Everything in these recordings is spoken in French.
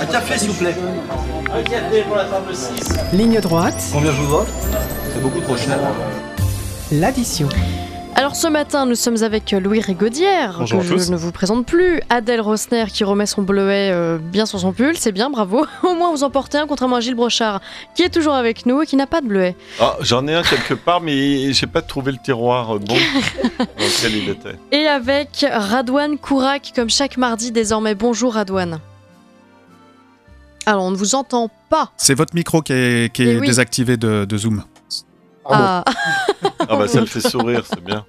Un café, s'il vous plaît. Un café pour la table 6. Ligne droite, Combien je vous dois? C'est beaucoup trop cher. l'addition. Alors ce matin, nous sommes avec Louis Rigaudière, Bonjour que à tous. je ne vous présente plus, Adèle Rosner qui remet son bleuet bien sur son pull, c'est bien, bravo. Au moins vous en portez un, contrairement à Gilles Brochard, qui est toujours avec nous et qui n'a pas de bleuet. Ah, j'en ai un quelque part, mais j'ai pas trouvé le tiroir bon dans lequel il était. Et avec Radouane Kourac, comme chaque mardi désormais. Bonjour Radouane. Alors on ne vous entend pas. C'est votre micro qui est Eh oui. désactivé de Zoom. Ah. Ah bah ça le fait sourire, c'est bien.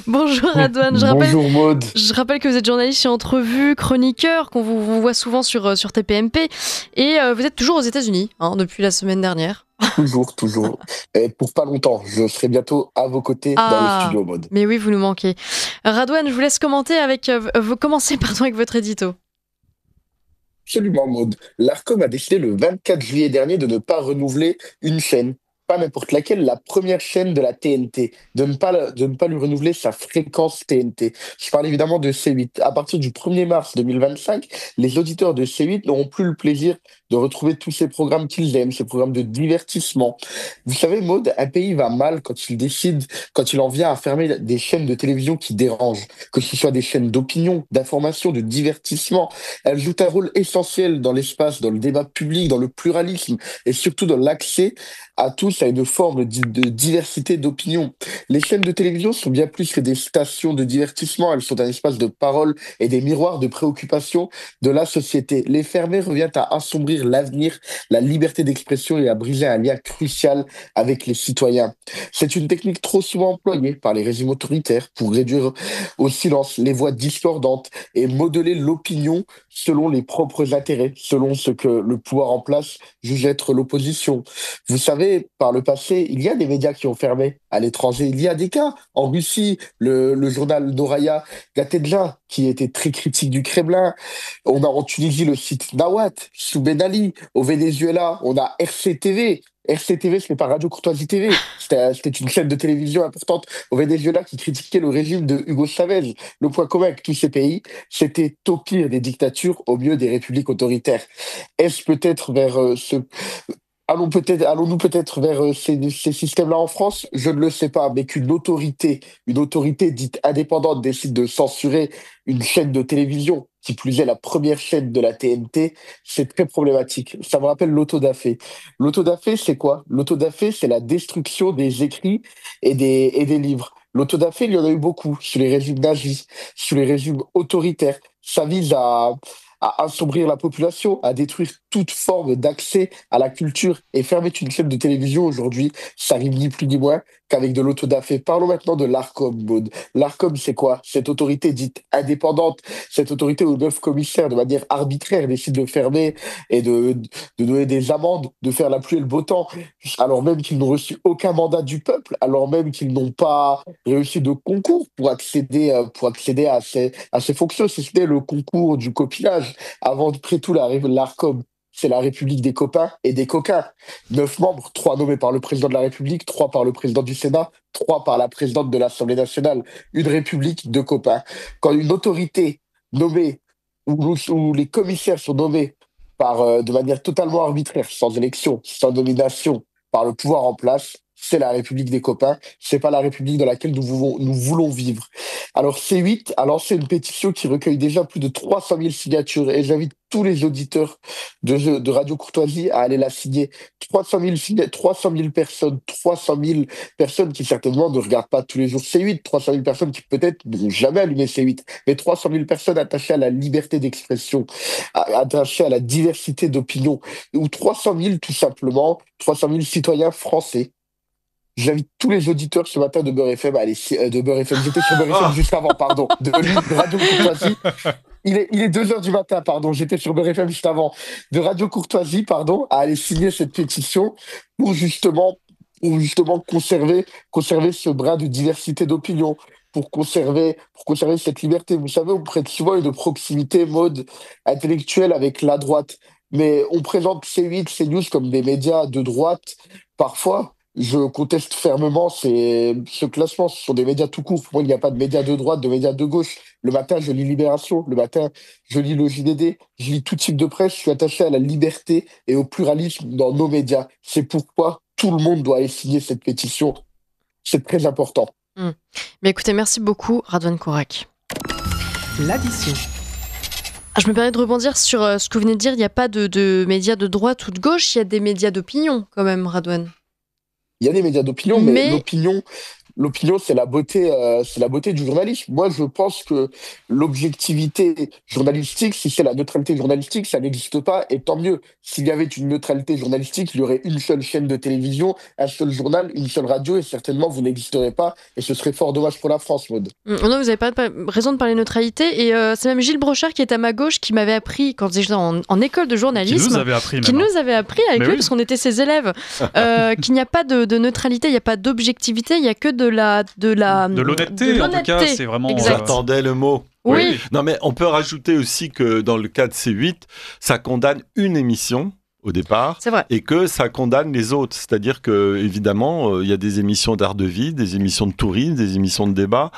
Bonjour Radouane, Bonjour Maud. je rappelle que vous êtes journaliste chez Entrevue, chroniqueur, qu'on vous voit souvent sur TPMP, et vous êtes toujours aux États-Unis depuis la semaine dernière. Toujours. Et pour pas longtemps, je serai bientôt à vos côtés dans le studio Maud. Mais oui, vous nous manquez. Radouane, je vous laisse commenter avec, commencer avec votre édito. Absolument Maud. L'Arcom a décidé le 24 juillet dernier de ne pas renouveler une chaîne. Pas n'importe laquelle, la première chaîne de la TNT, de ne pas lui renouveler sa fréquence TNT. Je parle évidemment de C8. À partir du 1er mars 2025, les auditeurs de C8 n'auront plus le plaisir de retrouver tous ces programmes qu'ils aiment, ces programmes de divertissement. Vous savez, Maud, un pays va mal quand il en vient à fermer des chaînes de télévision qui dérangent, que ce soit des chaînes d'opinion, d'information, de divertissement. Elles jouent un rôle essentiel dans l'espace, dans le débat public, dans le pluralisme et surtout dans l'accès à tous à une forme de diversité d'opinion. Les chaînes de télévision sont bien plus que des stations de divertissement, elles sont un espace de parole et des miroirs de préoccupation de la société. Les fermer revient à assombrir l'avenir, la liberté d'expression et à briser un lien crucial avec les citoyens. C'est une technique trop souvent employée par les régimes autoritaires pour réduire au silence les voix discordantes et modeler l'opinion selon les propres intérêts, selon ce que le pouvoir en place juge être l'opposition. Vous savez, par le passé, il y a des médias qui ont fermé à l'étranger. Il y a des cas. En Russie, le journal Noraya Gatedja, qui était très critique du Kremlin. On a en Tunisie le site Nawat, sous Ben Ali. Au Venezuela, on a RCTV. RCTV, ce n'est pas Radio Courtoisie TV. C'était une chaîne de télévision importante au Venezuela qui critiquait le régime de Hugo Chavez. Le point commun avec tous ces pays, c'était au pire des dictatures, au mieux des républiques autoritaires. Est-ce peut-être vers allons-nous peut-être vers ces systèmes-là en France? Je ne le sais pas, mais une autorité dite indépendante décide de censurer une chaîne de télévision, qui plus est la première chaîne de la TNT, c'est très problématique. Ça me rappelle l'autodafé. L'autodafé, c'est quoi? L'autodafé, c'est la destruction des écrits et des livres. L'autodafé, il y en a eu beaucoup, sous les régimes nazis, sous les régimes autoritaires. Ça vise à assombrir la population, à détruire toute forme d'accès à la culture. Et fermer une chaîne de télévision aujourd'hui, ça arrive ni plus ni moins qu'avec de l'autodafé. Parlons maintenant de l'Arcom, Maud. L'Arcom, c'est quoi? Cette autorité dite indépendante, cette autorité où 9 commissaires, de manière arbitraire, décident de fermer et de donner des amendes, de faire la pluie et le beau temps, alors même qu'ils n'ont reçu aucun mandat du peuple, alors même qu'ils n'ont pas réussi de concours pour accéder à ces fonctions. C'était le concours du copinage. Avant, après tout, l'Arcom, c'est la République des copains et des coquins. 9 membres, 3 nommés par le président de la République, 3 par le président du Sénat, 3 par la présidente de l'Assemblée nationale. Une République de copains. Quand une autorité nommée, où les commissaires sont nommés de manière totalement arbitraire, sans élection, sans nomination, par le pouvoir en place, c'est la République des copains, c'est pas la République dans laquelle nous voulons vivre. Alors C8 a lancé une pétition qui recueille déjà plus de 300 000 signatures et j'invite tous les auditeurs de Radio Courtoisie à aller la signer. 300 000 personnes, 300 000 personnes qui certainement ne regardent pas tous les jours C8, 300 000 personnes qui peut-être n'ont jamais allumé C8, mais 300 000 personnes attachées à la liberté d'expression, attachées à la diversité d'opinion, ou 300 000 tout simplement, 300 000 citoyens français. J'invite tous les auditeurs ce matin de Beurre FM à aller de Beurre FM. J'étais sur Beurre FM juste avant, pardon, de Radio Courtoisie. Il est 2 heures du matin, pardon. J'étais sur Beurre FM juste avant. De Radio Courtoisie, pardon, à aller signer cette pétition pour justement conserver ce brin de diversité d'opinion, pour conserver cette liberté. Vous savez, on prête souvent une proximité mode intellectuelle avec la droite, mais on présente C8, CNews comme des médias de droite, parfois. Je conteste fermement ce classement. Ce sont des médias tout court. Pour moi, il n'y a pas de médias de droite, de médias de gauche. Le matin, je lis Libération. Le matin, je lis le JDD. Je lis tout type de presse. Je suis attaché à la liberté et au pluralisme dans nos médias. C'est pourquoi tout le monde doit aller signer cette pétition. C'est très important. Mais écoutez, merci beaucoup, Radwan Kourak. L'addition. Je me permets de rebondir sur ce que vous venez de dire. Il n'y a pas de médias de droite ou de gauche. Il y a des médias d'opinion, quand même, Radwan. Il y a des médias d'opinion, mais l'opinion, c'est la beauté du journalisme. Moi, je pense que l'objectivité journalistique, si c'est la neutralité journalistique, ça n'existe pas, et tant mieux. S'il y avait une neutralité journalistique, il y aurait une seule chaîne de télévision, un seul journal, une seule radio, et certainement vous n'existerez pas, et ce serait fort dommage pour la France, Maud. Non, vous n'avez pas raison de parler de neutralité, et c'est même Gilles Brochard qui est à ma gauche qui m'avait appris, quand j'étais en école de journalisme, Qui nous avait appris avec Mais lui, oui. parce qu'on était ses élèves, qu'il n'y a pas de neutralité, il n'y a pas d'objectivité, il n'y a que de l'honnêteté, en tout cas, c'est vraiment... Exact. J'attendais le mot. Oui. Non, mais on peut rajouter aussi que dans le cas de C8, ça condamne une émission au départ. C'est vrai. Et que ça condamne les autres. C'est-à-dire que, évidemment, il y a des émissions d'art de vie, des émissions de tourisme, des émissions de débat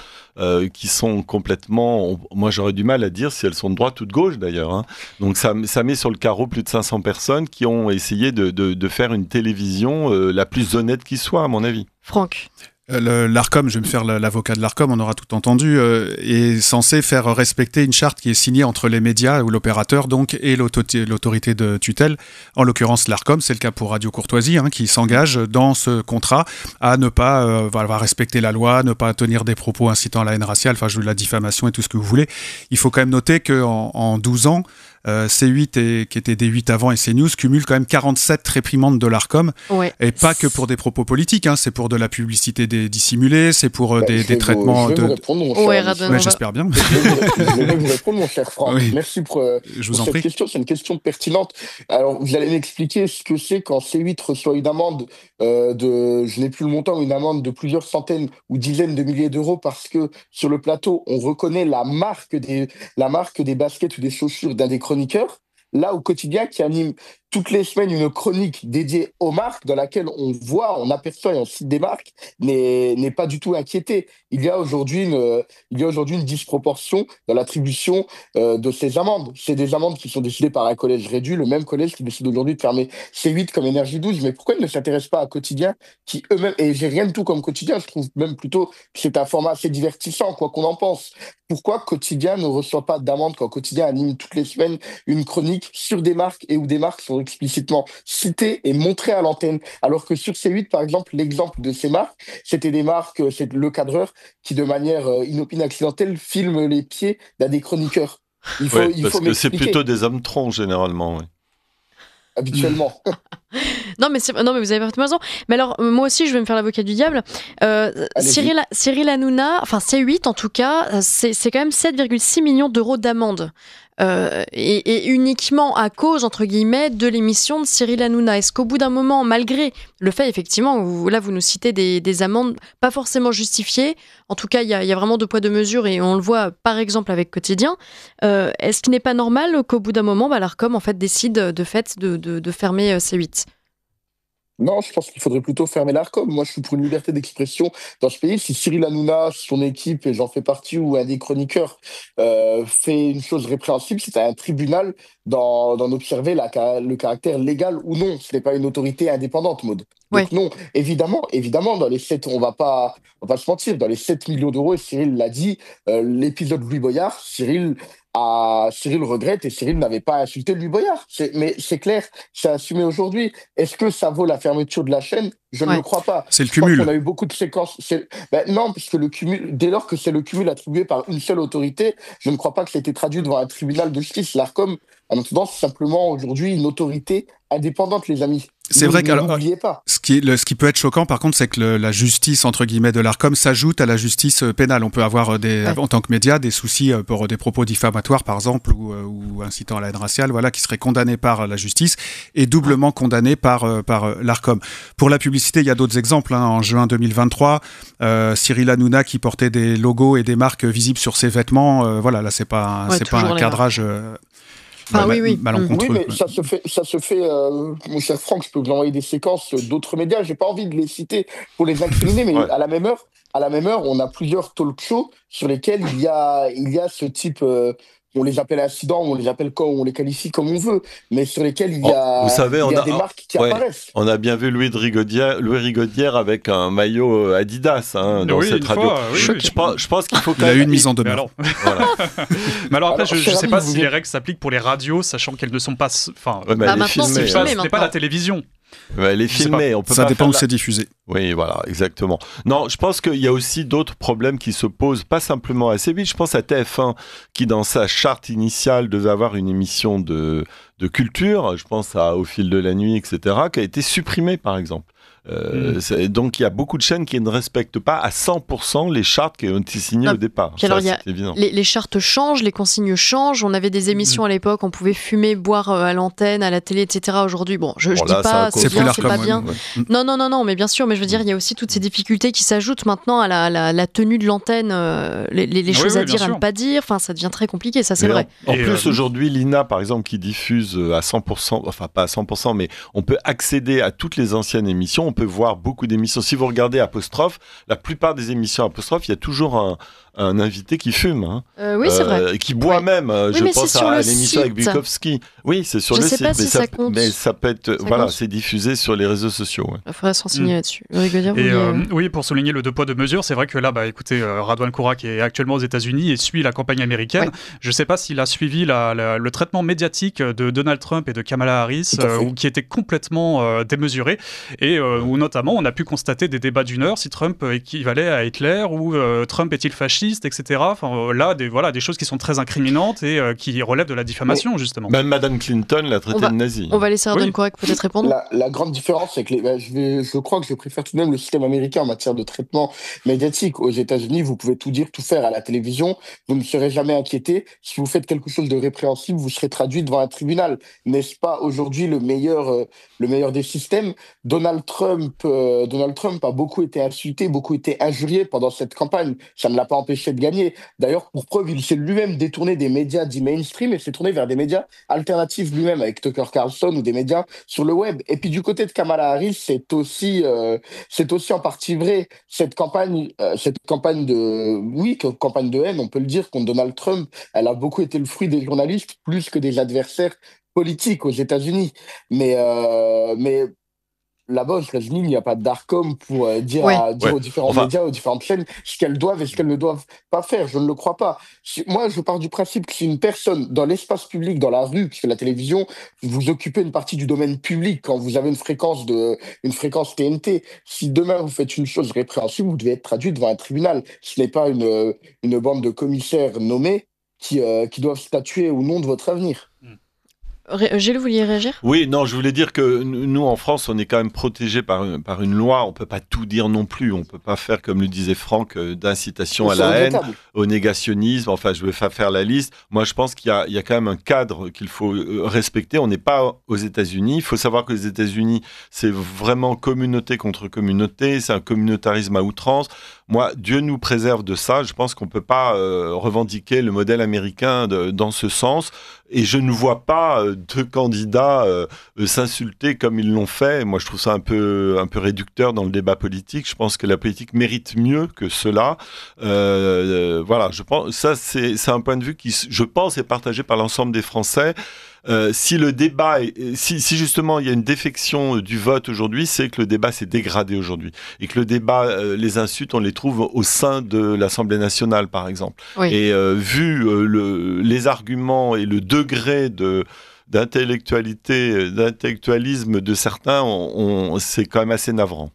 qui sont complètement... Moi, j'aurais du mal à dire si elles sont de droite ou de gauche, d'ailleurs. Hein. Donc, ça met sur le carreau plus de 500 personnes qui ont essayé de faire une télévision la plus honnête qui soit, à mon avis. Franck. L'ARCOM, je vais me faire l'avocat de l'ARCOM, on aura tout entendu, est censé faire respecter une charte qui est signée entre les médias ou l'opérateur donc et l'autorité de tutelle. En l'occurrence, l'ARCOM, c'est le cas pour Radio Courtoisie, qui s'engage dans ce contrat à ne pas respecter la loi, ne pas tenir des propos incitant à la haine raciale, la diffamation et tout ce que vous voulez. Il faut quand même noter qu'en 12 ans, C8 qui était D8 avant et CNews cumule quand même 47 réprimandes de l'ARCOM, et pas que pour des propos politiques, c'est pour de la publicité dissimulée, c'est pour des traitements je vais vous répondre, mon cher. Radwan, j'espère bien. Je vais vous répondre, mon cher Franck. Oui. Merci pour Je vous pour en cette prie. question. C'est une question pertinente. Alors, vous allez m'expliquer ce que c'est quand C8 reçoit une amende je n'ai plus le montant, une amende de plusieurs centaines ou dizaines de milliers d'euros parce que sur le plateau, on reconnaît la marque des baskets ou des chaussures d'un des chroniqueurs. Là, au quotidien, qui anime toutes les semaines une chronique dédiée aux marques, dans laquelle on aperçoit et on cite des marques, n'est pas du tout inquiété. Il y a aujourd'hui une disproportion dans l'attribution de ces amendes. C'est des amendes qui sont décidées par un collège réduit, le même collège qui décide aujourd'hui de fermer C8 comme Énergie 12. Mais pourquoi ils ne s'intéressent pas à Quotidien, qui eux-mêmes, et j'ai rien de tout comme Quotidien, je trouve même plutôt que c'est un format assez divertissant, quoi qu'on en pense. Pourquoi Quotidien ne reçoit pas d'amende quand Quotidien anime toutes les semaines une chronique sur des marques et où des marques sont explicitement citées et montrées à l'antenne, alors que sur C8, par exemple, l'exemple de ces marques, c'était des marques, c'est le cadreur qui, de manière inopinée, accidentelle, filme les pieds d'un des chroniqueurs. Il faut Parce que c'est m'expliquer. plutôt des hommes troncs, généralement. Oui. Habituellement. Non, mais vous avez parfaitement raison. Mais alors, moi aussi, je vais me faire l'avocat du diable. Cyril Hanouna, enfin C8 en tout cas, c'est quand même 7,6 millions d'euros d'amende. Et uniquement à cause, entre guillemets, de l'émission de Cyril Hanouna. Est-ce qu'au bout d'un moment, malgré le fait, effectivement, vous nous citez des amendes pas forcément justifiées, en tout cas, il y a vraiment deux poids, deux mesures, et on le voit, par exemple, avec Quotidien, est-ce qu'il n'est pas normal qu'au bout d'un moment, l'ARCOM, en fait, décide de fermer C8 ? Non, je pense qu'il faudrait plutôt fermer l'ARCOM. Moi, je suis pour une liberté d'expression dans ce pays. Si Cyril Hanouna, son équipe, et j'en fais partie, ou un des chroniqueurs, fait une chose répréhensible, c'est à un tribunal d'en observer le caractère légal ou non. Ce n'est pas une autorité indépendante, Maud. Donc non, évidemment, dans les 7, on va pas se mentir, dans les 7 millions d'euros, et Cyril l'a dit, l'épisode Louis Boyard, Cyril regrette et Cyril n'avait pas insulté Louis Boyard. Mais c'est clair, c'est assumé aujourd'hui. Est-ce que ça vaut la fermeture de la chaîne ? Je ne le crois pas. C'est le cumul. On a eu beaucoup de séquences. Non, puisque le cumul, dès lors que c'est le cumul attribué par une seule autorité, je ne crois pas que ça ait été traduit devant un tribunal de justice. L'ARCOM, en attendant, c'est simplement aujourd'hui une autorité indépendante, les amis. C'est vrai que n'oubliez pas. Ce qui peut être choquant, par contre, c'est que la justice, entre guillemets, de l'ARCOM s'ajoute à la justice pénale. On peut avoir, en tant que média, des soucis pour des propos diffamatoires, par exemple, ou incitant à la haine raciale, qui seraient condamnés par la justice et doublement condamnés par l'ARCOM. Pour la publicité, il y a d'autres exemples. En juin 2023, Cyril Hanouna qui portait des logos et des marques visibles sur ses vêtements. Là, c'est pas un cadrage... malencontreux. Oui, mais ça se fait, mon cher Franck, je peux vous envoyer des séquences d'autres médias. J'ai pas envie de les citer pour les incriminer, mais à la même heure, on a plusieurs talk shows sur lesquels il y a ce type. On les appelle incidents, on les appelle on les qualifie comme on veut, mais sur lesquels il y a des marques qui apparaissent. On a bien vu Louis Rigaudière avec un maillot Adidas dans cette radio. Je pense qu'il faut il a eu une mise en demeure. Mais alors après, je ne sais pas si les règles s'appliquent pour les radios, sachant qu'elles ne sont pas. Enfin, maintenant c'est filmé. Ce n'est pas la télévision. Elle est filmée, on peut ça pas dépend où c'est diffusé. Oui, voilà, exactement. Non, je pense qu'il y a aussi d'autres problèmes qui se posent, pas simplement à C8. Je pense à TF1 qui, dans sa charte initiale, devait avoir une émission de culture. Je pense à Au fil de la nuit, etc., qui a été supprimée, par exemple. Donc il y a beaucoup de chaînes qui ne respectent pas à 100% les chartes qui ont été signées au départ. Puis alors, les chartes changent, les consignes changent. On avait des émissions à l'époque, on pouvait fumer, boire à l'antenne, à la télé, etc. Aujourd'hui, je dis pas c'est bien, c'est pas bien. Non, mais bien sûr, mais je veux dire, il y a aussi toutes ces difficultés qui s'ajoutent maintenant à la tenue de l'antenne, les choses à dire, à ne pas dire. Enfin, ça devient très compliqué, ça c'est vrai. En plus, aujourd'hui, l'INA, par exemple, qui diffuse à 100%, enfin pas à 100%, mais on peut accéder à toutes les anciennes émissions. On peut voir beaucoup d'émissions. Si vous regardez Apostrophe, la plupart des émissions Apostrophe, il y a toujours un invité qui fume. Oui, c'est vrai. Qui boit même. Je pense à l'émission avec Bukowski. Oui, c'est sur le site. Je ne sais pas si ça compte. Mais ça peut être... c'est diffusé sur les réseaux sociaux. Il faudrait se renseigner là-dessus. Oui, pour souligner le deux poids, deux mesures, c'est vrai que là, écoutez, Radwan Koura, qui est actuellement aux États-Unis et suit la campagne américaine, je ne sais pas s'il a suivi le traitement médiatique de Donald Trump et de Kamala Harris, qui était complètement démesuré, et où notamment on a pu constater des débats d'une heure si Trump équivalait à Hitler ou Trump est-il fasciste, etc. Enfin, là, des choses qui sont très incriminantes et qui relèvent de la diffamation, justement. Même Madame Clinton l'a traité de nazi. On va laisser Radwan Koura peut-être répondre. La grande différence, c'est que je crois que je préfère tout de même le système américain en matière de traitement médiatique. Aux États-Unis, vous pouvez tout dire, tout faire à la télévision. Vous ne serez jamais inquiété. Si vous faites quelque chose de répréhensible, vous serez traduit devant un tribunal. N'est-ce pas aujourd'hui le meilleur des systèmes? Donald Trump a beaucoup été insulté, beaucoup été injurié pendant cette campagne. Ça ne l'a pas empêché de gagner. D'ailleurs, pour preuve, il s'est lui-même détourné des médias dits mainstream et s'est tourné vers des médias alternatifs lui-même, avec Tucker Carlson ou des médias sur le web. Et puis du côté de Kamala Harris, c'est aussi en partie vrai. Cette campagne de haine, on peut le dire, contre Donald Trump, elle a beaucoup été le fruit des journalistes plus que des adversaires politiques aux États-Unis. Mais là-bas, aux États-Unis, il n'y a pas d'ARCOM pour dire aux différents médias, aux différentes chaînes, ce qu'elles doivent et ce qu'elles ne doivent pas faire. Je ne le crois pas. Moi, je pars du principe que si une personne, dans l'espace public, dans la rue, qui fait la télévision, vous occupez une partie du domaine public quand vous avez une fréquence TNT, si demain vous faites une chose répréhensible, vous devez être traduit devant un tribunal. Ce n'est pas une bande de commissaires nommés qui doivent statuer au nom de votre avenir. Gilles, vous vouliez réagir ? Oui, non, je voulais dire que nous, en France, on est quand même protégés par une loi. On ne peut pas tout dire non plus. On ne peut pas faire, comme le disait Franck, d'incitation à la haine, au négationnisme. Enfin, je ne vais pas faire la liste. Moi, je pense qu'il y a quand même un cadre qu'il faut respecter. On n'est pas aux États-Unis. Il faut savoir que les États-Unis, c'est vraiment communauté contre communauté. C'est un communautarisme à outrance. Moi, Dieu nous préserve de ça. Je pense qu'on ne peut pas revendiquer le modèle américain dans ce sens. Et je ne vois pas deux candidats s'insulter comme ils l'ont fait. Moi, je trouve ça un peu réducteur dans le débat politique. Je pense que la politique mérite mieux que cela. Voilà, je pense ça c'est un point de vue qui, je pense, est partagé par l'ensemble des Français. Si le débat, si justement il y a une défection du vote aujourd'hui, c'est que le débat s'est dégradé aujourd'hui et que le débat, les insultes, on les trouve au sein de l'Assemblée nationale, par exemple. Oui. Et vu les arguments et le degré d'intellectualisme de certains, c'est quand même assez navrant.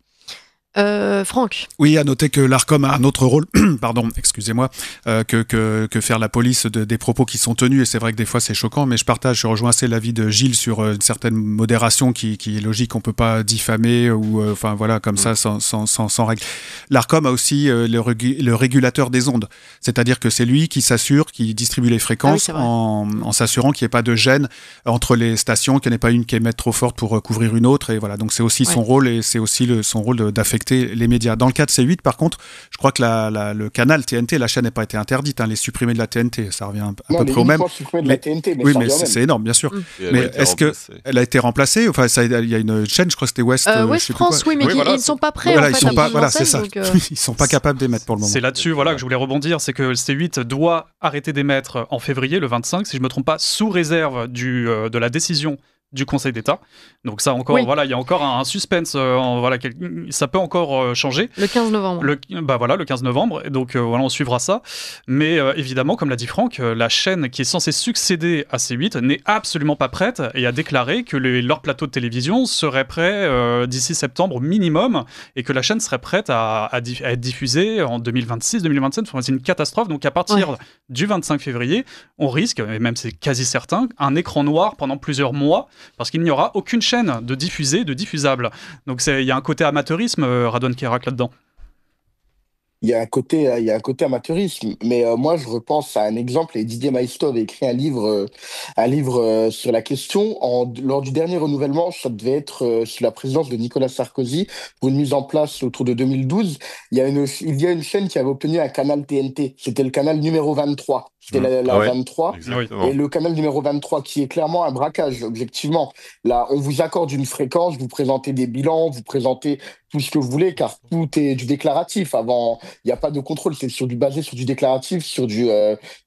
Franck. Oui, à noter que l'ARCOM a un autre rôle, pardon, excusez-moi, que faire la police des propos qui sont tenus, et c'est vrai que des fois c'est choquant, mais je rejoins assez l'avis de Gilles sur une certaine modération qui est logique, on peut pas diffamer ou enfin voilà comme ça sans règle. L'ARCOM a aussi le régulateur des ondes, c'est-à-dire que c'est lui qui s'assure, qui distribue les fréquences en s'assurant qu'il n'y ait pas de gêne entre les stations, qu'il n'y en ait pas une qui émette trop forte pour couvrir une autre, et voilà, donc c'est aussi son rôle, et c'est aussi son rôle d'affecter respecter les médias. Dans le cas de C8, par contre, je crois que le canal TNT, la chaîne n'a pas été interdite, hein, les supprimés de la TNT, ça revient à peu près au même. De la TNT, mais oui, ça mais revient au même. c'est énorme, bien sûr. Mais est-ce qu'elle a été remplacée? Enfin, il y a une chaîne, je crois que c'était West France, oui, mais ils ne sont pas prêts. Voilà, en fait, ils sont pas, voilà, c'est ça. Donc, ils sont pas capables d'émettre pour le moment. C'est là-dessus que je voulais rebondir, c'est que le C8 doit arrêter d'émettre en février, le 25, si je ne me trompe pas, sous réserve de la décision du Conseil d'État. Donc ça encore, voilà, il y a encore un suspense, voilà, ça peut encore changer. Le 15 novembre. Le 15 novembre, et donc voilà, on suivra ça. Mais évidemment, comme l'a dit Franck, la chaîne qui est censée succéder à C8 n'est absolument pas prête et a déclaré que leur plateau de télévision serait prêt d'ici septembre minimum et que la chaîne serait prête à être diffusée en 2026-2027. Enfin, c'est une catastrophe. Donc à partir du 25 février, on risque, et même c'est quasi certain, un écran noir pendant plusieurs mois parce qu'il n'y aura aucune chaîne de diffusable. Donc il y a un côté amateurisme, Radwan Kerak, là-dedans. Il y a un côté amateurisme, mais moi je repense à un exemple, et Didier Maisto avait écrit un livre sur la question. Lors du dernier renouvellement, ça devait être sous la présidence de Nicolas Sarkozy, pour une mise en place autour de 2012. Il y a une chaîne qui avait obtenu un canal TNT, c'était le canal numéro 23. C'était la 23. Exactement. Et le canal numéro 23, qui est clairement un braquage, objectivement. Là, on vous accorde une fréquence, vous présentez des bilans, vous présentez tout ce que vous voulez, car tout est du déclaratif. Avant, il n'y a pas de contrôle, c'est basé sur du déclaratif, sur du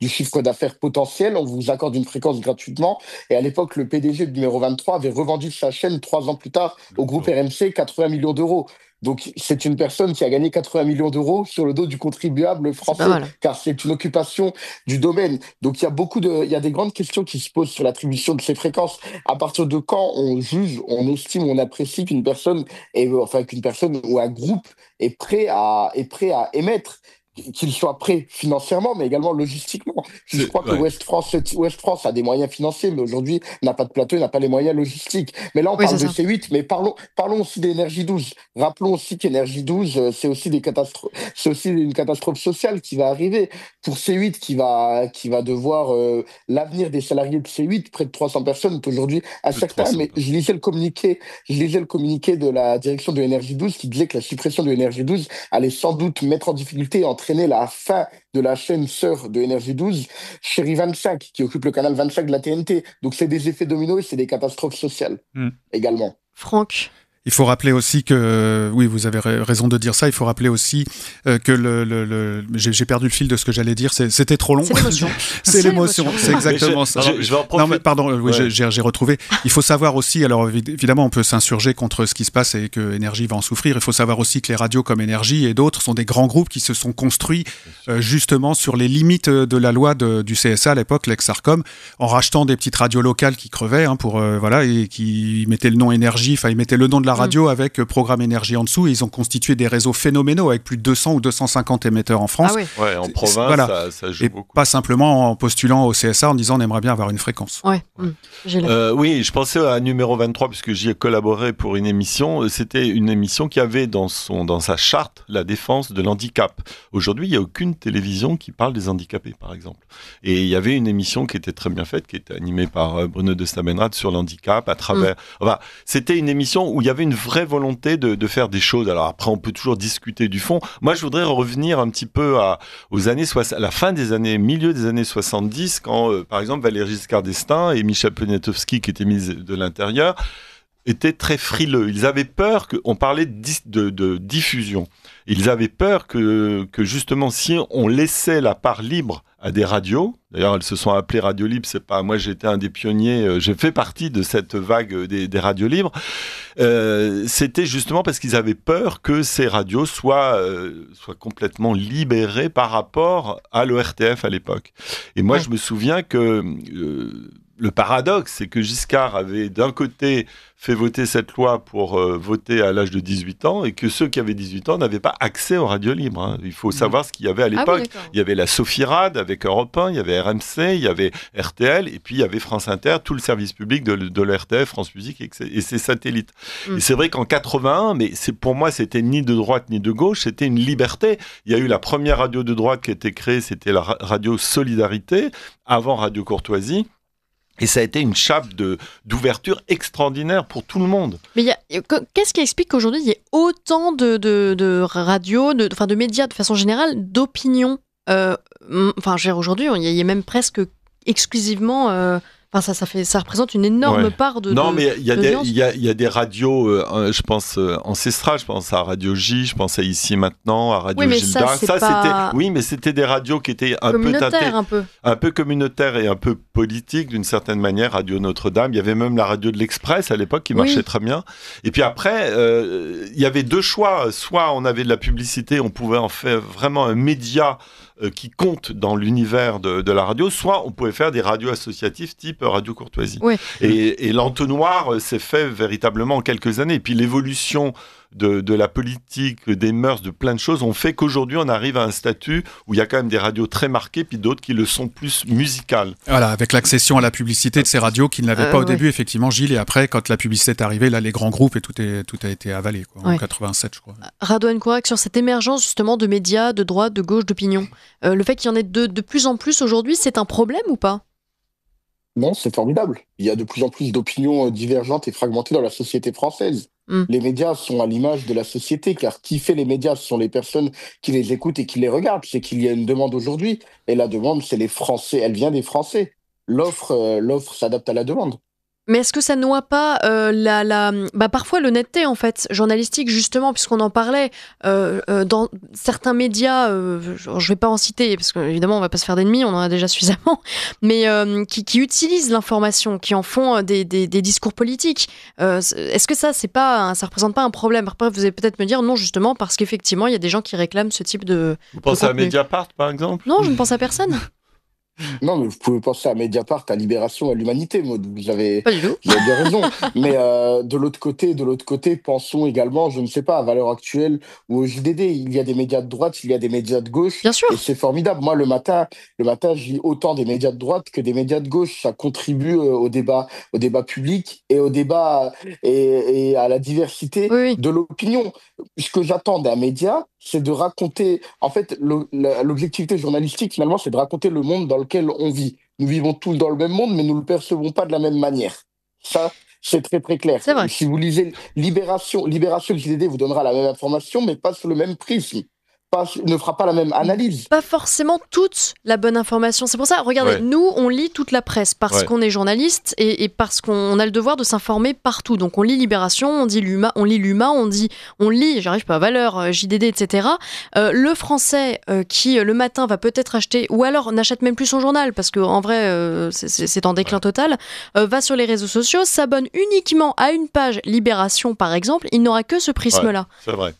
chiffre d'affaires potentiel. On vous accorde une fréquence gratuitement. Et à l'époque, le PDG du numéro 23 avait revendu sa chaîne 3 ans plus tard au groupe RMC, 80 millions d'euros. Donc, c'est une personne qui a gagné 80 millions d'euros sur le dos du contribuable français, car c'est une occupation du domaine. Donc, il y a des grandes questions qui se posent sur l'attribution de ces fréquences. À partir de quand on juge, on estime, on apprécie qu'une personne ou un groupe est prêt à émettre, qu'il soit prêt financièrement, mais également logistiquement. Je crois que West France a des moyens financiers, mais aujourd'hui n'a pas de plateau, n'a pas les moyens logistiques. Mais là, on parle de C8, mais parlons aussi d'Énergie 12. Rappelons aussi qu'Énergie 12, c'est aussi une catastrophe sociale qui va arriver pour C8, qui va devoir l'avenir des salariés de C8, près de 300 personnes, est aujourd'hui incertain. Mais je lisais le communiqué de la direction de Énergie 12 qui disait que la suppression de Énergie 12 allait sans doute mettre en difficulté, entraîner la fin de la chaîne sœur de Énergie 12, Chérie 25, qui occupe le canal 25 de la TNT. Donc c'est des effets dominos et c'est des catastrophes sociales également. Franck. Il faut rappeler aussi que, oui, vous avez raison de dire ça, il faut rappeler aussi que j'ai perdu le fil de ce que j'allais dire, c'était trop long. C'est l'émotion. C'est l'émotion, c'est exactement ça. Je vais en profiter. Non, mais pardon, oui, j'ai retrouvé. Il faut savoir aussi, alors évidemment, on peut s'insurger contre ce qui se passe et que Énergie va en souffrir. Il faut savoir aussi que les radios comme Énergie et d'autres sont des grands groupes qui se sont construits justement sur les limites de la loi du CSA à l'époque, l'ex-Arcom, en rachetant des petites radios locales qui crevaient, et qui mettaient le nom Énergie, enfin, ils mettaient le nom de la radio avec programme Énergie en dessous, et ils ont constitué des réseaux phénoménaux avec plus de 200 ou 250 émetteurs en France. Ah oui. Ouais, en province, ça joue beaucoup. Pas simplement en postulant au CSA en disant on aimerait bien avoir une fréquence. Ouais. Oui, je pensais à numéro 23 puisque j'y ai collaboré pour une émission. C'était une émission qui avait dans sa charte la défense de l'handicap. Aujourd'hui, il n'y a aucune télévision qui parle des handicapés, par exemple. Et il y avait une émission qui était très bien faite, qui était animée par Bruno de Stabenrath sur l'handicap à travers... Enfin, c'était une émission où il y avait une vraie volonté de faire des choses. Alors après, on peut toujours discuter du fond. Moi, je voudrais revenir un petit peu à la fin des années, milieu des années 70, quand, par exemple, Valéry Giscard d'Estaing et Michel Poniatowski, qui était ministre de l'Intérieur, étaient très frileux. Ils avaient peur qu'on parlait de diffusion. Ils avaient peur que justement, si on laissait la part libre à des radios, d'ailleurs elles se sont appelées Radio Libre, c'est pas moi, j'étais un des pionniers, j'ai fait partie de cette vague des radios libres, c'était justement parce qu'ils avaient peur que ces radios soient complètement libérées par rapport à l'ORTF à l'époque. Et moi je me souviens que le paradoxe, c'est que Giscard avait d'un côté fait voter cette loi pour voter à l'âge de 18 ans et que ceux qui avaient 18 ans n'avaient pas accès aux radios libres. Hein. Il faut savoir ce qu'il y avait à l'époque. Il y avait la Sophie-Rad avec Europe 1, il y avait RMC, il y avait RTL et puis il y avait France Inter, tout le service public de l'RTF, France Musique et ses satellites. Et c'est vrai qu'en 81, mais pour moi, c'était ni de droite ni de gauche, c'était une liberté. Il y a eu la première radio de droite qui a été créée, c'était la radio Solidarité, avant Radio Courtoisie. Et ça a été une chape d'ouverture extraordinaire pour tout le monde. Mais qu'est-ce qui explique qu'aujourd'hui, il y ait autant de radios, de médias de façon générale, d'opinion aujourd'hui, il y a même presque exclusivement... ça représente une énorme part de. Non, mais il y a des radios, je pense ancestrales. Je pense à Radio J, je pense à Ici Maintenant, à Radio Gilda. C'était des radios qui étaient un peu communautaires et un peu politiques d'une certaine manière. Radio Notre-Dame. Il y avait même la radio de l'Express à l'époque qui marchait très bien. Et puis après, il y avait deux choix. Soit on avait de la publicité, on pouvait en faire vraiment un média qui compte dans l'univers de la radio, soit on pouvait faire des radios associatives type Radio Courtoisie. Oui. Et l'entonnoir s'est fait véritablement en quelques années. Et puis l'évolution de la politique, des mœurs, de plein de choses ont fait qu'aujourd'hui on arrive à un statut où il y a quand même des radios très marquées, puis d'autres qui le sont plus musicales. Voilà, avec l'accession à la publicité de ces radios qui ne l'avaient pas au début, effectivement, Gilles, et après, quand la publicité est arrivée, là, les grands groupes et tout a été avalé, en 87, je crois. Radouane Kourak, sur cette émergence justement de médias, de droite, de gauche, d'opinion, le fait qu'il y en ait de plus en plus aujourd'hui, c'est un problème ou pas ? Non, c'est formidable. Il y a de plus en plus d'opinions divergentes et fragmentées dans la société française. Les médias sont à l'image de la société, car qui fait les médias, ce sont les personnes qui les écoutent et qui les regardent. C'est qu'il y a une demande aujourd'hui, et la demande, c'est les Français. Elle vient des Français. L'offre s'adapte à la demande. Mais est-ce que ça noie pas parfois l'honnêteté en fait journalistique justement, puisqu'on en parlait dans certains médias, je vais pas en citer parce qu'évidemment on va pas se faire d'ennemis, on en a déjà suffisamment, mais qui utilisent l'information, qui en font des discours politiques. Est-ce que ça représente pas un problème ? Après vous allez peut-être me dire non justement parce qu'effectivement il y a des gens qui réclament ce type de. Vous pensez à Mediapart par exemple ? Non, je ne pense à personne. Non, mais vous pouvez penser à Mediapart, à Libération, à l'Humanité, Maud. Vous avez bien raison. Mais de l'autre côté, pensons également, je ne sais pas, à Valeurs Actuelles ou au JDD. Il y a des médias de droite, il y a des médias de gauche. Bien sûr. Et c'est formidable. Moi, le matin, je lis autant des médias de droite que des médias de gauche. Ça contribue au débat public et au débat et à la diversité de l'opinion. Ce que j'attends d'un média, c'est de raconter... En fait, l'objectivité journalistique, finalement, c'est de raconter le monde dans lequel on vit. Nous vivons tous dans le même monde, mais nous ne le percevons pas de la même manière. Ça, c'est très, très clair. C'est vrai. Si vous lisez Libération, le JDD vous donnera la même information, mais pas sur le même prisme. Ne fera pas la même analyse. Pas forcément toute la bonne information. C'est pour ça, regardez, nous, on lit toute la presse parce qu'on est journaliste et parce qu'on a le devoir de s'informer partout. Donc, on lit Libération, on lit l'Huma, on lit, j'arrive pas à Valeurs, JDD, etc. Le Français qui, le matin, va peut-être acheter, ou alors n'achète même plus son journal parce qu'en vrai, c'est en déclin total, va sur les réseaux sociaux, s'abonne uniquement à une page Libération, par exemple, il n'aura que ce prisme-là. Ouais, c'est vrai.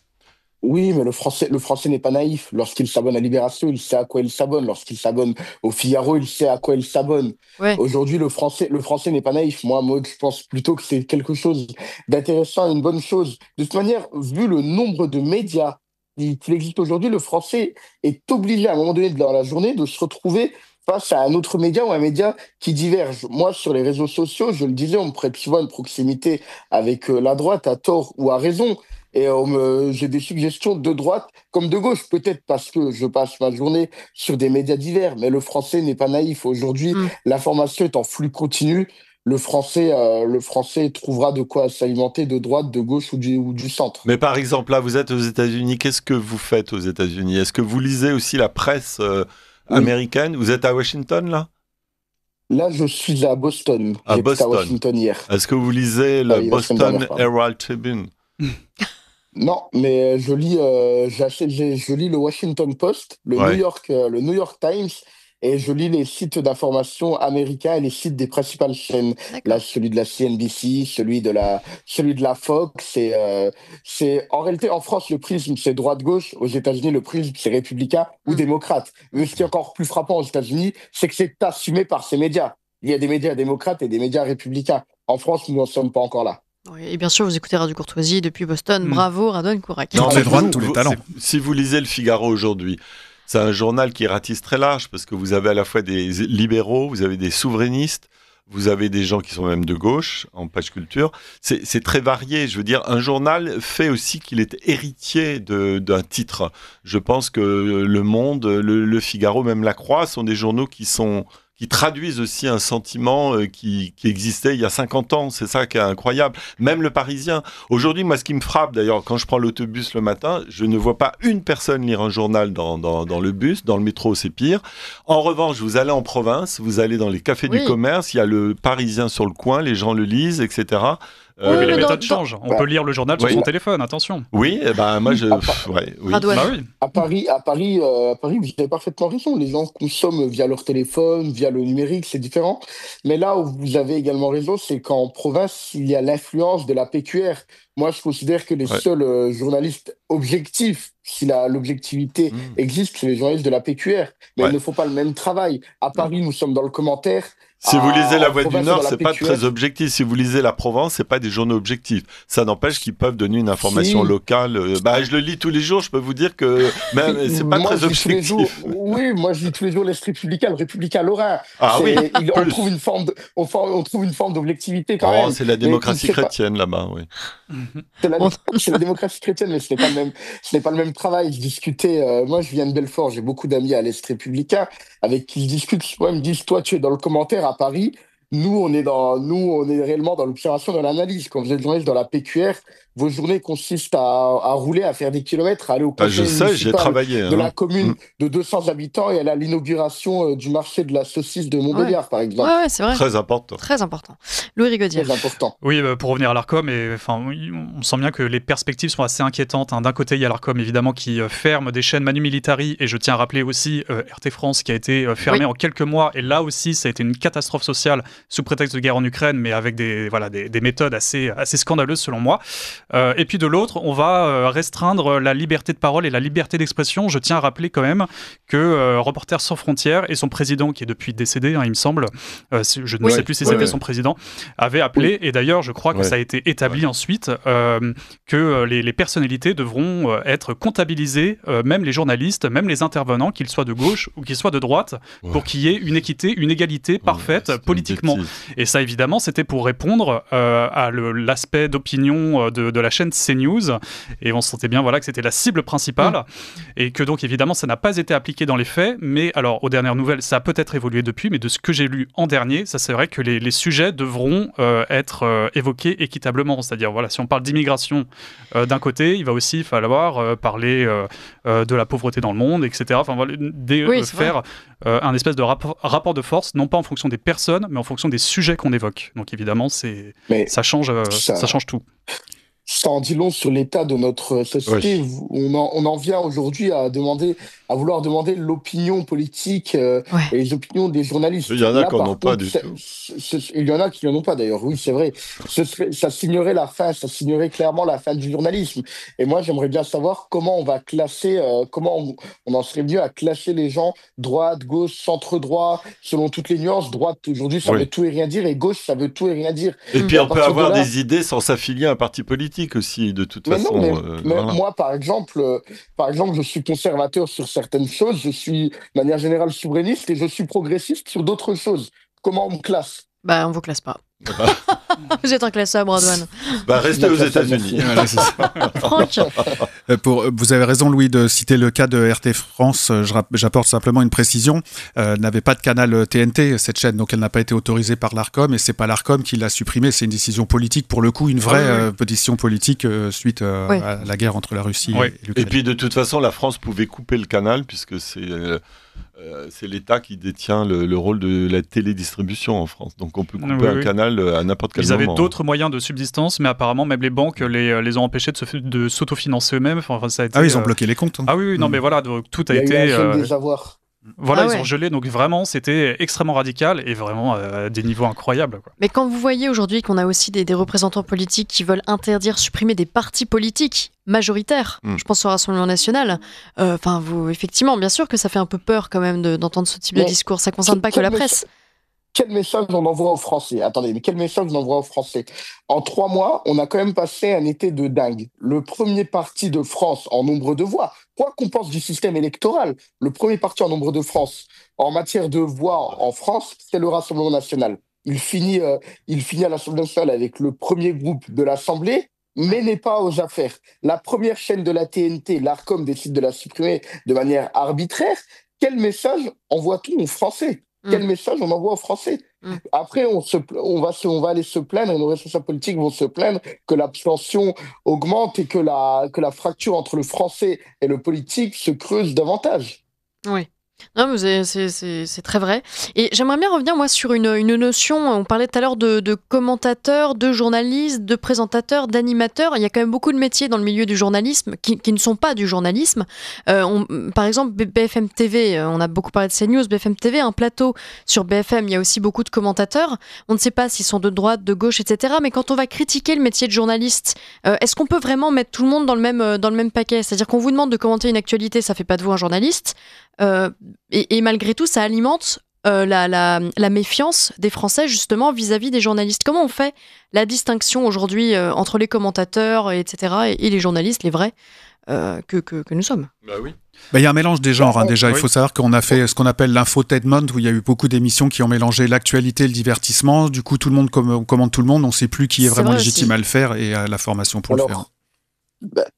Oui, mais le Français n'est pas naïf. Lorsqu'il s'abonne à Libération, il sait à quoi il s'abonne. Lorsqu'il s'abonne au Figaro, il sait à quoi il s'abonne. Ouais. Aujourd'hui, le Français n'est pas naïf. Moi, Maud, je pense plutôt que c'est quelque chose d'intéressant, une bonne chose. De toute manière, vu le nombre de médias qu'il existe aujourd'hui, le Français est obligé à un moment donné dans la journée de se retrouver face à un autre média ou un média qui diverge. Moi, sur les réseaux sociaux, je le disais, on me prête souvent une proximité avec la droite, à tort ou à raison. Et j'ai des suggestions de droite comme de gauche, peut-être parce que je passe ma journée sur des médias divers, mais le Français n'est pas naïf. Aujourd'hui, l'information est en flux continu. Le Français trouvera de quoi s'alimenter de droite, de gauche ou du centre. Mais par exemple, là, vous êtes aux États-Unis. Qu'est-ce que vous faites aux États-Unis ? Est-ce que vous lisez aussi la presse américaine ? Vous êtes à Washington, là ? Là, je suis à Boston. J'étais à Washington hier. Est-ce que vous lisez le Boston Herald Tribune ? Non, mais je lis le Washington Post, le New York Times, et je lis les sites d'information américains et les sites des principales chaînes. Là, celui de la CNBC, celui de la Fox. C'est en réalité en France le prisme c'est droite-gauche. Aux États-Unis le prisme c'est républicain ou démocrate. Mais ce qui est encore plus frappant aux États-Unis, c'est que c'est assumé par ces médias. Il y a des médias démocrates et des médias républicains. En France, nous n'en sommes pas encore là. Oui, et bien sûr, vous écoutez Radio Courtoisie depuis Boston. Bravo, Radouane Kourak. Non, les droits de tous les talents. Si vous lisez le Figaro aujourd'hui, c'est un journal qui ratisse très large parce que vous avez à la fois des libéraux, vous avez des souverainistes, vous avez des gens qui sont même de gauche en page culture. C'est très varié. Je veux dire, un journal fait aussi qu'il est héritier d'un titre. Je pense que Le Monde, le Figaro, même La Croix sont des journaux qui qui traduisent aussi un sentiment qui existait il y a 50 ans. C'est ça qui est incroyable. Même le Parisien. Aujourd'hui, moi, ce qui me frappe, d'ailleurs, quand je prends l'autobus le matin, je ne vois pas une personne lire un journal dans le bus. Dans le métro, c'est pire. En revanche, vous allez en province, vous allez dans les cafés du commerce, il y a le Parisien sur le coin, les gens le lisent, etc. Oui, mais les méthodes changent. On peut lire le journal sur son téléphone, attention. Oui, moi je. Oui. Bah oui. À Paris, vous avez parfaitement raison. Les gens consomment via leur téléphone, via le numérique, c'est différent. Mais là où vous avez également raison, c'est qu'en province, il y a l'influence de la PQR. Moi, je considère que les seuls journalistes objectifs, si l'objectivité existe, c'est les journalistes de la PQR. Mais ils ne font pas le même travail. À Paris, nous sommes dans le commentaire. Si vous lisez La Voix du Nord, c'est pas très objectif. Si vous lisez La Provence, c'est pas des journaux objectifs. Ça n'empêche qu'ils peuvent donner une information locale. Je le lis tous les jours, je peux vous dire que c'est pas très objectif. Moi je lis tous les jours l'Est républicain, le Républicain Lorrain. On trouve une forme d'objectivité quand même. C'est la démocratie chrétienne là-bas, oui. C'est la démocratie chrétienne, mais ce n'est pas le même travail. Je discutais, moi je viens de Belfort, j'ai beaucoup d'amis à l'Est républicain avec qui je discute. Souvent ils me disent, toi tu es dans le commentaire à Paris. Nous, on est réellement dans l'observation, dans l'analyse. Quand vous êtes journaliste dans la PQR, vos journées consistent à rouler, à faire des kilomètres, à aller au conseil municipal de la commune de 200 habitants et à l'inauguration du marché de la saucisse de Montbéliard, par exemple. Ouais, c'est vrai. Très important. Très important. Louis Rigaudier. Très important. Oui, pour revenir à l'Arcom, on sent bien que les perspectives sont assez inquiétantes. D'un côté, il y a l'Arcom, évidemment, qui ferme des chaînes Manu Militari, et je tiens à rappeler aussi RT France, qui a été fermée en quelques mois, et là aussi, ça a été une catastrophe sociale sous prétexte de guerre en Ukraine, mais avec des méthodes assez scandaleuses, selon moi. Et puis de l'autre, on va restreindre la liberté de parole et la liberté d'expression. Je tiens à rappeler quand même que Reporters sans frontières et son président, qui est depuis décédé, il me semble, je ne sais plus si c'était son président, avait appelé, et d'ailleurs je crois que ça a été établi ensuite, que les personnalités devront être comptabilisées, même les journalistes, même les intervenants, qu'ils soient de gauche ou qu'ils soient de droite, pour qu'il y ait une équité, une égalité parfaite politiquement. Et ça, évidemment, c'était pour répondre à l'aspect d'opinion de la chaîne CNews, et on sentait bien que c'était la cible principale, et que donc évidemment ça n'a pas été appliqué dans les faits, mais alors aux dernières nouvelles ça a peut-être évolué depuis, mais de ce que j'ai lu en dernier, ça c'est vrai que les sujets devront être évoqués équitablement, c'est-à-dire si on parle d'immigration d'un côté, il va aussi falloir parler de la pauvreté dans le monde, etc. Faire un espèce de rapport de force, non pas en fonction des personnes, mais en fonction des sujets qu'on évoque. Donc évidemment ça change tout. Ça en dit long sur l'état de notre société. On en vient aujourd'hui à vouloir demander l'opinion politique et les opinions des journalistes. Il y en a qui n'en ont pas du tout. Il y en a qui n'en ont pas d'ailleurs, oui, c'est vrai. Ça signerait clairement la fin du journalisme. Et moi, j'aimerais bien savoir comment on va classer, comment on en serait mieux à classer les gens droite, gauche, centre-droit, selon toutes les nuances. Droite, aujourd'hui, ça veut tout et rien dire, et gauche, ça veut tout et rien dire. Et puis, on peut avoir des idées sans s'affilier à un parti politique aussi, de toute façon. Moi, par exemple, je suis conservateur sur certaines choses, je suis, de manière générale, souverainiste, et je suis progressiste sur d'autres choses. Comment on me classe ? On vous classe pas. Vous êtes inclassable, Radouane. Restez aux États-Unis. Franck. Vous avez raison, Louis, de citer le cas de RT France. J'apporte simplement une précision. N'avait pas de canal TNT, cette chaîne, donc elle n'a pas été autorisée par l'Arcom, et c'est pas l'Arcom qui l'a supprimée. C'est une décision politique, pour le coup, une vraie décision politique suite à la guerre entre la Russie et l'Ukraine. Et puis de toute façon, la France pouvait couper le canal puisque c'est l'État qui détient le rôle de la télédistribution en France. Donc on peut couper un canal à n'importe quel moment. Ils avaient d'autres moyens de subsistance, mais apparemment même les banques les ont empêchés de s'autofinancer eux-mêmes. Ça a été, ils ont bloqué les comptes. Ah oui, non mais donc, tout a été... Il y a eu des avoirs. Ils ont gelé, donc vraiment c'était extrêmement radical et vraiment à des niveaux incroyables. Mais quand vous voyez aujourd'hui qu'on a aussi des représentants politiques qui veulent interdire, supprimer des partis politiques majoritaires, je pense au Rassemblement National, effectivement, bien sûr que ça fait un peu peur quand même d'entendre ce type de discours, ça ne concerne pas que la presse. Quel message on envoie aux Français ? Attendez, mais quel message on envoie aux Français ? En 3 mois, on a quand même passé un été de dingue. Le premier parti de France en nombre de voix, quoi qu'on pense du système électoral, le premier parti en nombre de France en matière de voix en France, c'est le Rassemblement National. Il finit à l'Assemblée nationale avec le premier groupe de l'Assemblée, mais n'est pas aux affaires. La première chaîne de la TNT, l'Arcom, décide de la supprimer de manière arbitraire. Quel message envoie-t-on aux Français ? Quel message on envoie aux Français? Après, on va aller se plaindre, et nos responsables politiques vont se plaindre que l'abstention augmente et que la fracture entre le français et le politique se creuse davantage. Oui. Non, mais c'est très vrai. Et j'aimerais bien revenir, moi, sur une notion. On parlait tout à l'heure de commentateurs, de journalistes, de présentateurs, d'animateurs. Il y a quand même beaucoup de métiers dans le milieu du journalisme qui ne sont pas du journalisme. Par exemple, BFM TV, on a beaucoup parlé de CNews. BFM TV, un plateau sur BFM, il y a aussi beaucoup de commentateurs. On ne sait pas s'ils sont de droite, de gauche, etc. Mais quand on va critiquer le métier de journaliste, est-ce qu'on peut vraiment mettre tout le monde dans le même paquet? C'est-à-dire qu'on vous demande de commenter une actualité, ça fait pas de vous un journaliste. Et malgré tout, ça alimente la méfiance des Français justement vis-à-vis des journalistes. Comment on fait la distinction aujourd'hui entre les commentateurs, etc., et les journalistes, les vrais que nous sommes? Bah oui. Il y a un mélange des genres. Déjà, il faut savoir qu'on a fait ce qu'on appelle l'infotainment, où il y a eu beaucoup d'émissions qui ont mélangé l'actualité et le divertissement. Du coup, tout le monde commande tout le monde. On ne sait plus qui est vraiment légitime à le faire et à la formation pour le faire.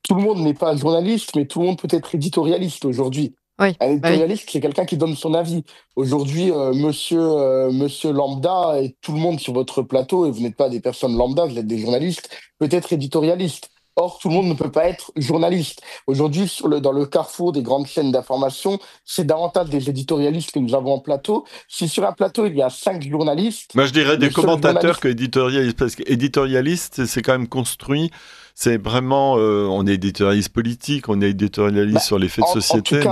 Tout le monde n'est pas journaliste, mais tout le monde peut être éditorialiste aujourd'hui. Oui. Un éditorialiste, c'est quelqu'un qui donne son avis. Aujourd'hui, monsieur lambda et tout le monde sur votre plateau, et vous n'êtes pas des personnes lambda, vous êtes des journalistes, peut être éditorialiste. Or, tout le monde ne peut pas être journaliste. Aujourd'hui, dans le carrefour des grandes chaînes d'information, c'est davantage des éditorialistes que nous avons en plateau. Si sur un plateau, il y a 5 journalistes... Moi, je dirais des commentateurs que éditorialistes, parce qu'éditorialiste, c'est quand même construit. C'est vraiment... on est éditorialiste politique, on est éditorialiste sur les faits de société.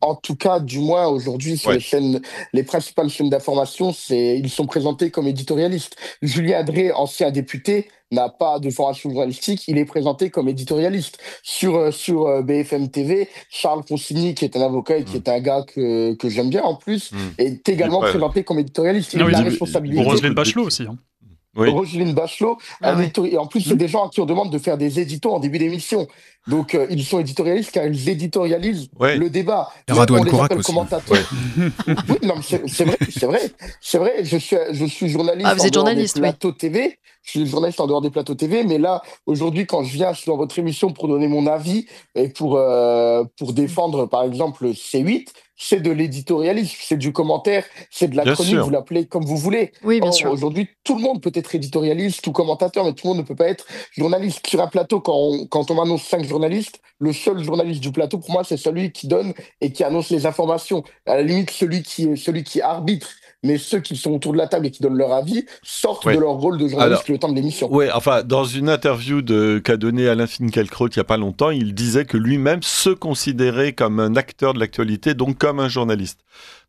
En tout cas, du moins, aujourd'hui, sur les principales chaînes d'information, ils sont présentés comme éditorialistes. Julien Drey, ancien député, n'a pas de formation journalistique, il est présenté comme éditorialiste. Sur BFM TV, Charles Consigny, qui est un avocat et qui est un gars que j'aime bien en plus, est également présenté comme éditorialiste. Il a la responsabilité. Pour Roselyne Bachelot aussi. Hein. Oui. Roselyne Bachelot, et en plus, c'est des gens à qui on demande de faire des éditos en début d'émission. Donc, ils sont éditorialistes car ils éditorialisent le débat. Et Radouane Kourac aussi. Commentateurs. Oui, non, mais c'est vrai. Je suis journaliste vous êtes journaliste, des plateaux TV. Je suis journaliste en dehors des plateaux TV, mais là, aujourd'hui, quand je viens dans votre émission pour donner mon avis et pour défendre, par exemple, C8, c'est de l'éditorialisme, c'est du commentaire, c'est de la chronique, vous l'appelez comme vous voulez. Oui, bien sûr. Aujourd'hui, tout le monde peut être éditorialiste ou commentateur, mais tout le monde ne peut pas être journaliste. Sur un plateau, quand on m'annonce 5 journalistes, le seul journaliste du plateau, pour moi, c'est celui qui donne et qui annonce les informations. À la limite, celui qui arbitre. Mais ceux qui sont autour de la table et qui donnent leur avis sortent de leur rôle de journaliste le temps de l'émission. Oui, enfin, dans une interview qu'a donnée Alain Finkielkraut il n'y a pas longtemps, il disait que lui-même se considérait comme un acteur de l'actualité, donc comme un journaliste.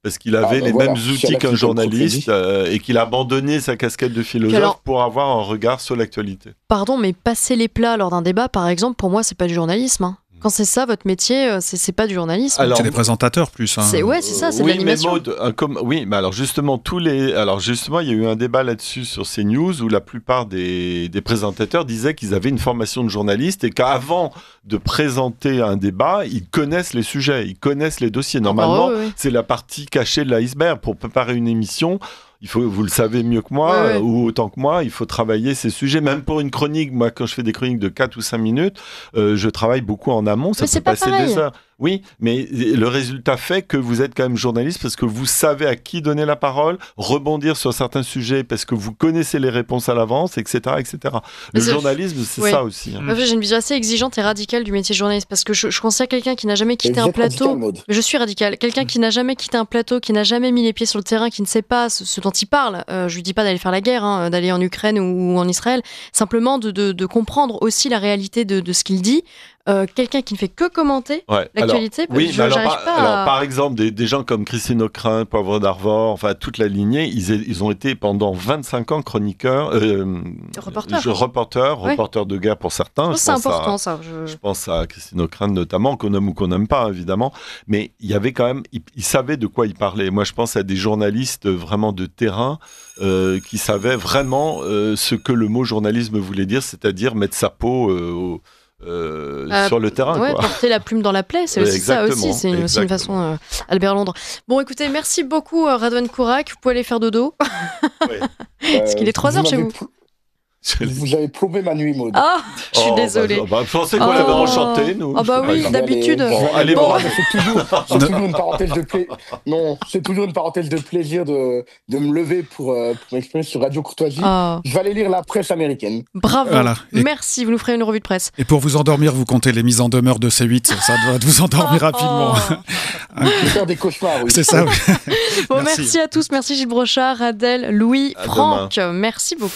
Parce qu'il avait les mêmes outils qu'un journaliste et qu'il a abandonné sa casquette de philosophe pour avoir un regard sur l'actualité. Pardon, mais passer les plats lors d'un débat, par exemple, pour moi, c'est pas du journalisme. Hein. Quand c'est ça, votre métier, c'est pas du journalisme. Alors, c'est des présentateurs plus. Hein. C'est ça, c'est de l'animation. Mais alors justement, il y a eu un débat là-dessus sur CNews où la plupart des présentateurs disaient qu'ils avaient une formation de journaliste et qu'avant de présenter un débat, ils connaissent les sujets, ils connaissent les dossiers. Normalement, c'est la partie cachée de l'iceberg. Pour préparer une émission, vous le savez mieux que moi, ou autant que moi, il faut travailler ces sujets. Même pour une chronique, moi, quand je fais des chroniques de 4 ou 5 minutes, je travaille beaucoup en amont, ça peut passer des heures. Oui, mais le résultat fait que vous êtes quand même journaliste parce que vous savez à qui donner la parole, rebondir sur certains sujets parce que vous connaissez les réponses à l'avance, etc. etc. Le journalisme, c'est ça aussi. Hein. J'ai une vision assez exigeante et radicale du métier de journaliste parce que je considère quelqu'un qui n'a jamais quitté un plateau. Je suis radical. Quelqu'un qui n'a jamais quitté un plateau, qui n'a jamais mis les pieds sur le terrain, qui ne sait pas ce dont il parle. Je lui dis pas d'aller faire la guerre, d'aller en Ukraine ou en Israël. Simplement de comprendre aussi la réalité de ce qu'il dit. Quelqu'un qui ne fait que commenter l'actualité, par exemple, des gens comme Christine Ocrin, Poivre d'Arvor, enfin toute la lignée, ils ont été pendant 25 ans chroniqueurs, reporters de guerre pour certains. C'est important ça. Je pense à Christine Ocrin notamment, qu'on aime ou qu'on n'aime pas évidemment, mais il y avait quand même, ils savaient de quoi ils parlaient. Moi je pense à des journalistes vraiment de terrain qui savaient vraiment ce que le mot journalisme voulait dire, c'est-à-dire mettre sa peau sur le terrain. Porter la plume dans la plaie, c'est aussi ça aussi. C'est aussi une façon Albert Londres. Bon, écoutez, merci beaucoup Radouane Kourac. Vous pouvez aller faire dodo. Parce qu'il est 3h chez vous. Vous avez plombé ma nuit, Maud. Ah, je suis désolée. Je pensais qu'on l'avait enchanté, nous. Ah bah oui, Bon, d'habitude. allez, Bon, bon, c'est toujours une parenthèse de Non, c'est toujours une parenthèse de plaisir de me lever pour m'exprimer sur Radio Courtoisie. Oh. Je vais aller lire la presse américaine. Bravo. Voilà. Merci, vous nous ferez une revue de presse. Et pour vous endormir, vous comptez les mises en demeure de C8, ça doit vous endormir rapidement. Je vais faire des cauchemars, oui. C'est ça, oui. Bon, merci à tous. Merci Gilles Brochard, Adèle, Louis, À Franck. Merci beaucoup.